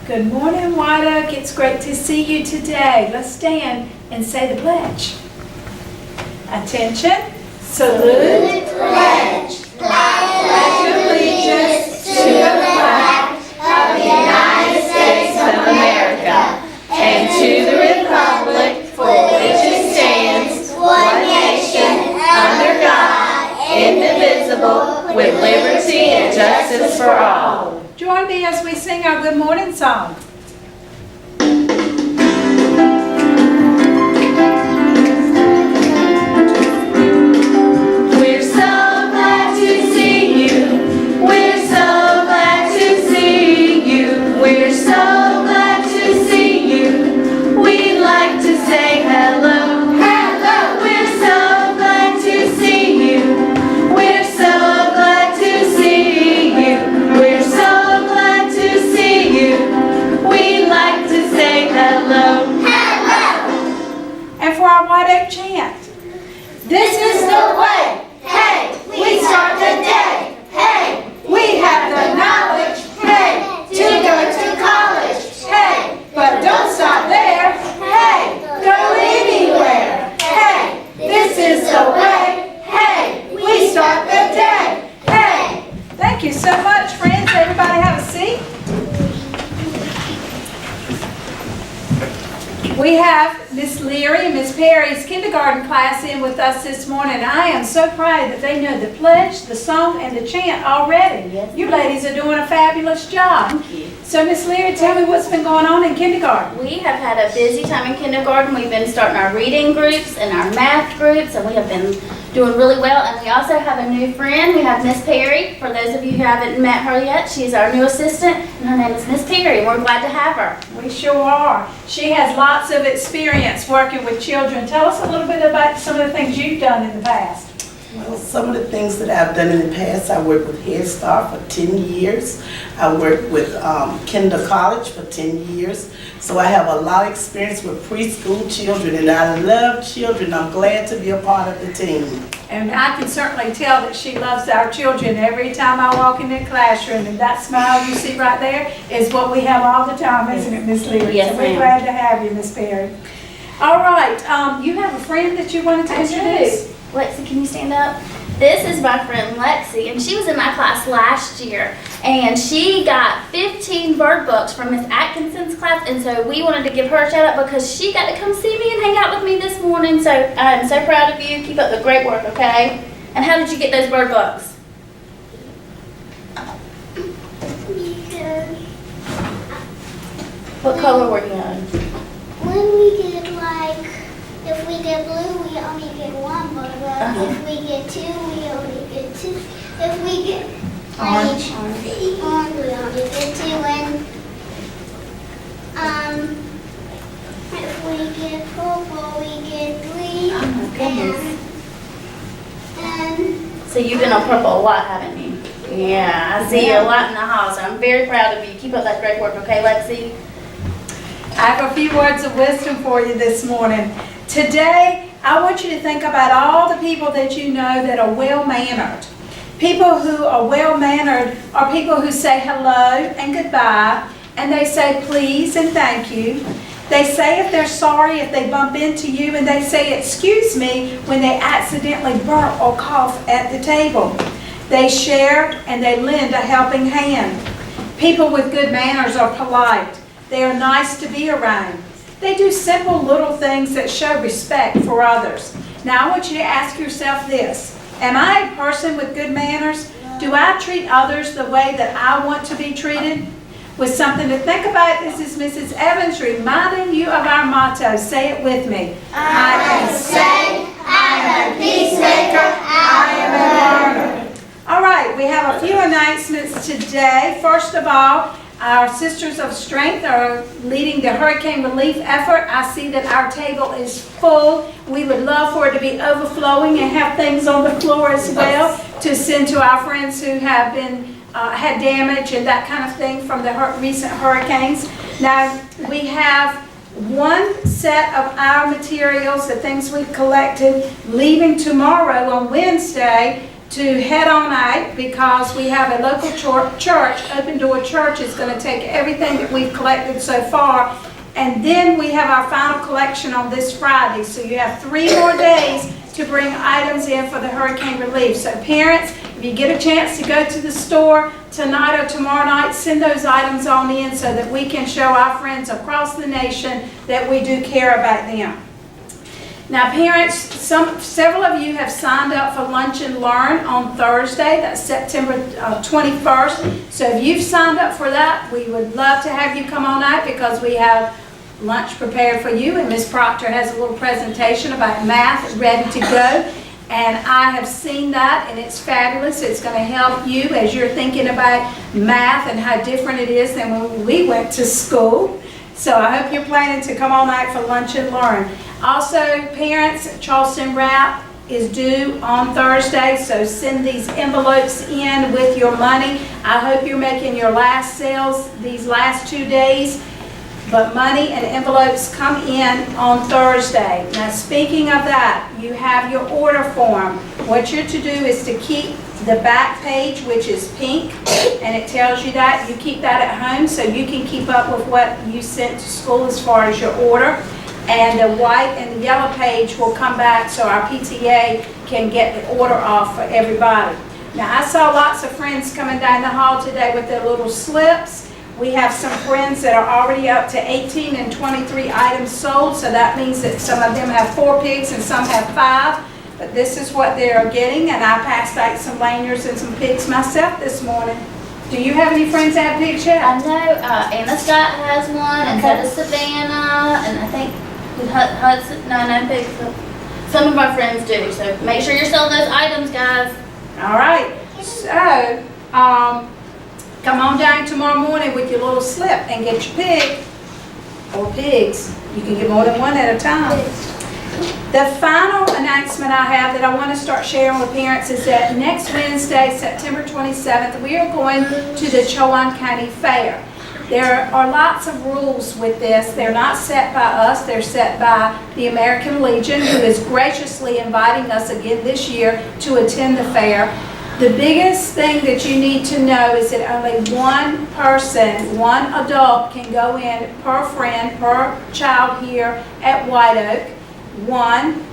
Good morning, White Oak. It's great to see you today. Let's stand and say the pledge. Attention. Salute. Pledge. Pledge allegiance to the flag of the United States of America and to the republic for which it stands, one nation, under God, indivisible, with liberty and justice for all. Join me as we sing our good morning song. We're so glad to see you. We're so glad to see you. We're so glad to see you. We'd like to say hello. Hello. We're so glad to see you. We're so glad to see you. We're so glad to see you. We'd like to say hello. Hello. And for our White Oak chant. This is the way. Hey, we start the day. Hey, we have the knowledge. Hey, to go to college. Hey, but don't stop there. Hey, go anywhere. Hey, this is the way. Hey, we start the day. Hey. Thank you so much, friends. Everybody have a seat. We have Miss Leary and Miss Perry's kindergarten class in with us this morning. I am so proud that they know the pledge, the song, and the chant already. Yes, you ladies are doing a fabulous job. Thank you. So Miss Leary, tell me what's been going on in kindergarten. We have had a busy time in kindergarten. We've been starting our reading groups and our math groups, and we have been doing really well. And we also have a new friend. We have Miss Perry. For those of you who haven't met her yet, she's our new assistant, and her name is Miss Perry. We're glad to have her. We sure are. She has lots of experience working with children. Tell us a little bit about some of the things you've done in the past. Well, some of the things that I've done in the past, I worked with Head Start for 10 years. I worked with Kinder College for 10 years. So I have a lot of experience with preschool children, and I love children. I'm glad to be a part of the team. And I can certainly tell that she loves our children every time I walk in the classroom. And that smile you see right there is what we have all the time, isn't it, Miss Leary? Yes, so we're ma'am. glad to have you, Miss Perry. All right, you have a friend that you wanted to introduce. Lexi, can you stand up? This is my friend Lexi, and she was in my class last year, and she got 15 bird books from Miss Atkinson's class, and so we wanted to give her a shout out because she got to come see me and hang out with me this morning, so I'm so proud of you. Keep up the great work, okay? And how did you get those bird books? What color were you in? When we get if we get blue, we only get one bird. If we get two, we only get two. If we get Orange. orange, we only get two. And if we get purple, we get three. Oh my goodness. And So you've been on purple a lot, haven't you? Yeah, I see you a lot in the hall, so I'm very proud of you. Keep up that great work, okay, Lexi? I have a few words of wisdom for you this morning. Today, I want you to think about all the people that you know that are well-mannered. People who are well-mannered are people who say hello and goodbye, and they say please and thank you. They say if they're sorry if they bump into you, and they say excuse me when they accidentally burp or cough at the table. They share and they lend a helping hand. People with good manners are polite. They are nice to be around. They do simple little things that show respect for others. Now I want you to ask yourself this. Am I a person with good manners? Do I treat others the way that I want to be treated? With something to think about, this is Mrs. Evans reminding you of our motto. Say it with me. I am safe. I am a peacemaker. I am a learner. All right, we have a few announcements today. First of all, our Sisters of Strength are leading the hurricane relief effort. I see that our table is full. We would love for it to be overflowing and have things on the floor as well to send to our friends who have been had damage and that kind of thing from the recent hurricanes. Now, we have one set of our materials, the things we've collected, leaving tomorrow on Wednesday to head on out because we have a local church, Open Door Church, is going to take everything that we've collected so far, and then we have our final collection on this Friday. So you have 3 more days to bring items in for the hurricane relief. So parents, if you get a chance to go to the store tonight or tomorrow night, send those items on in so that we can show our friends across the nation that we do care about them. Now parents, several of you have signed up for Lunch and Learn on Thursday. That's September 21st. So if you've signed up for that, we would love to have you come on out because we have lunch prepared for you, and Ms. Proctor has a little presentation about math ready to go. And I have seen that, and it's fabulous. It's going to help you as you're thinking about math and how different it is than when we went to school. So I hope you're planning to come on out for Lunch and Learn. Also, parents, Charleston Wrap is due on Thursday, so send these envelopes in with your money. I hope you're making your last sales these last 2 days, but money and envelopes come in on Thursday. Now, speaking of that, you have your order form. What you're to do is to keep the back page, which is pink, and it tells you that. You keep that at home so you can keep up with what you sent to school as far as your order. And the white and the yellow page will come back so our PTA can get the order off for everybody. Now, I saw lots of friends coming down the hall today with their little slips. We have some friends that are already up to 18 and 23 items sold, so that means that some of them have 4 pigs and some have 5. But this is what they are getting, and I passed out some lanyards and some pigs myself this morning. Do you have any friends that have pigs yet? I know Anna Scott has one, and so does Savannah, and I think Hudson, no pigs. Some of our friends do, so make sure you're selling those items, guys. All right, so come on down tomorrow morning with your little slip and get your pig or pigs. You can get more than one at a time. The final announcement I have that I want to start sharing with parents is that next Wednesday, September 27th, we are going to the Chowan County Fair. There are lots of rules with this. They're not set by us, they're set by the American Legion, who is graciously inviting us again this year to attend the fair. The biggest thing that you need to know is that only one person, one adult can go in per friend, per child here at White Oak. One,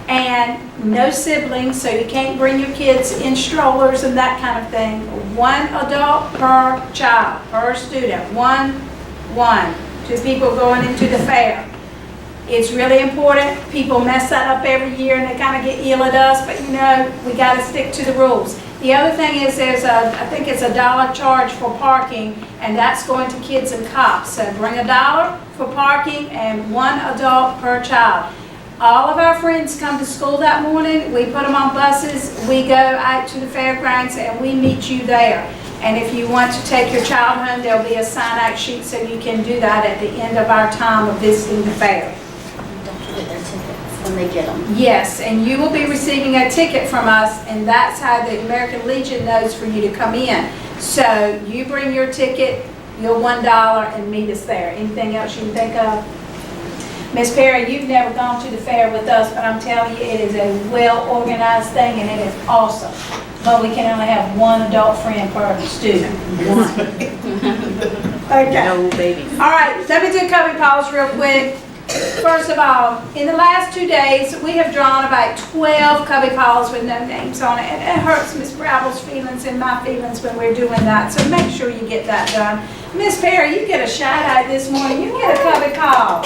and no siblings, so you can't bring your kids in strollers and that kind of thing. One adult per child, per student. One. 2 people going into the fair. It's really important. People mess that up every year and they kind of get ill at us, but you know, we got to stick to the rules. The other thing is I think it's $1 charge for parking, and that's going to kids and cops. So bring $1 for parking and 1 adult per child. All of our friends come to school that morning. We put them on buses. We go out to the fairgrounds and we meet you there. And if you want to take your child home, there'll be a sign-out sheet so you can do that at the end of our time of visiting the fair. Don't forget their tickets when they get them. Yes, and you will be receiving a ticket from us, and that's how the American Legion knows for you to come in. So you bring your ticket, your $1, and meet us there. Anything else you can think of? Miss Perry, you've never gone to the fair with us, but I'm telling you, it is a well-organized thing, and it is awesome. But we can only have 1 adult friend per student. 1. Okay. No babies. All right, let me do Cubbie calls real quick. First of all, in the last 2 days, we have drawn about 12 Cubbie calls with no names on it. And it hurts Miss Brabble's feelings and my feelings when we're doing that. So make sure you get that done. Miss Perry, you get a shout out this morning. You get a Cubbie call.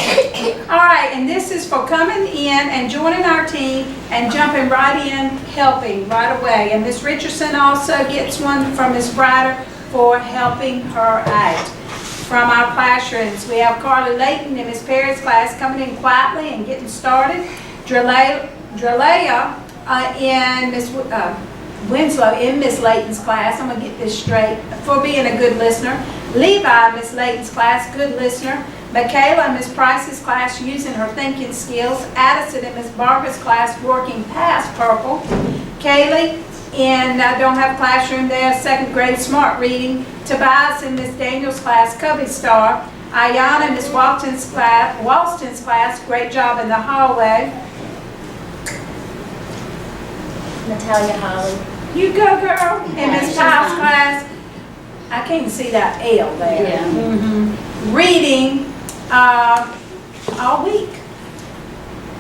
All right, and this is for coming in and joining our team and jumping right in, helping right away. And Miss Richardson also gets one from Miss Brider for helping her out. From our classrooms, we have Carly Layton in Miss Perry's class coming in quietly and getting started. Drelea in Miss Winslow in Miss Layton's class. I'm going to get this straight. For being a good listener. Levi in Miss Layton's class, good listener. Michaela in Miss Price's class, using her thinking skills. Addison in Miss Barker's class, working past purple. Kaylee in, I don't have a classroom there, 2nd grade, smart reading. Tobias in Miss Daniel's class, Cubbie Star. Ayana in Miss Walston's class, great job in the hallway. Natalia Holly. You go, girl. In Miss Kyle's class, I can't see that L there. Yeah. Reading all week.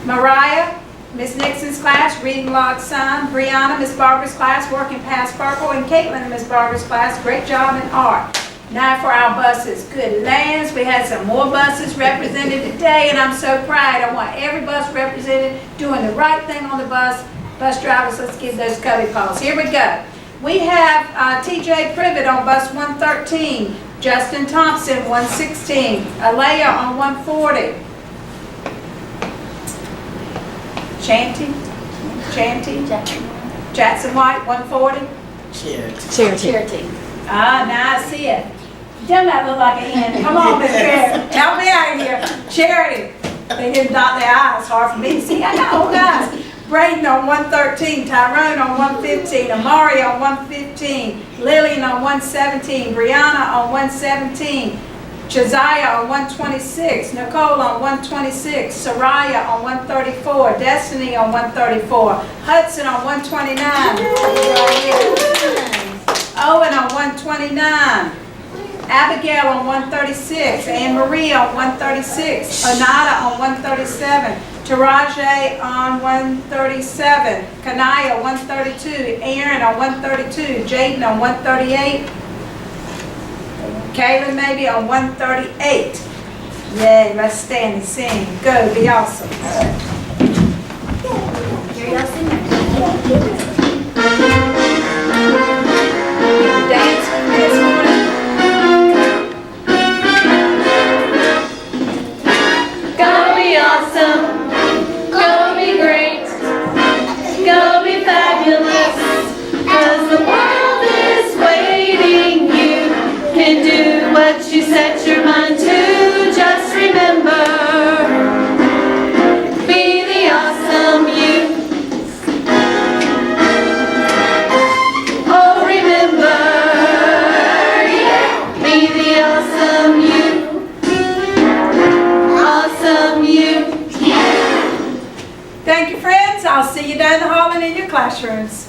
Mariah, Miss Nixon's class, reading log sign. Brianna, Miss Barbara's class, working past purple. And Caitlin in Miss Barbara's class, great job in art. Now for our buses. Good lands. We had some more buses represented today, and I'm so proud. I want every bus represented, doing the right thing on the bus. Bus drivers, let's give those Cubbie calls. Here we go. We have TJ Privet on bus 113, Justin Thompson 116, Alea on 140. Chanty, Jackson White 140. Charity. Ah, now I see it. Doesn't that look like an N? Come on, Miss Bear, help me out here. Charity. They didn't dot their I's. Hard for me to see. I know, guys. Braden on 113, Tyrone on 115, Amari on 115, Lillian on 117, Brianna on 117, Josiah on 126, Nicole on 126, Soraya on 134, Destiny on 134, Hudson on 129, Owen on 129, Abigail on 136, Anne Marie on 136, Onata on 137, Taraje on 137, Kanaya 132, Aaron on 132, Jaden on 138, Kaylin maybe on 138. Yay, let's stand and sing. Go, be awesome. Here y'all sing. Dance with me this morning. Go be awesome. Go be great. Go be fabulous. 'Cause the world is waiting. You can do what you set your mind to. Just remember, be the awesome you. Oh, remember, yeah, be the awesome you. Awesome you. Thank you, friends. I'll see you down the hall and in your classrooms.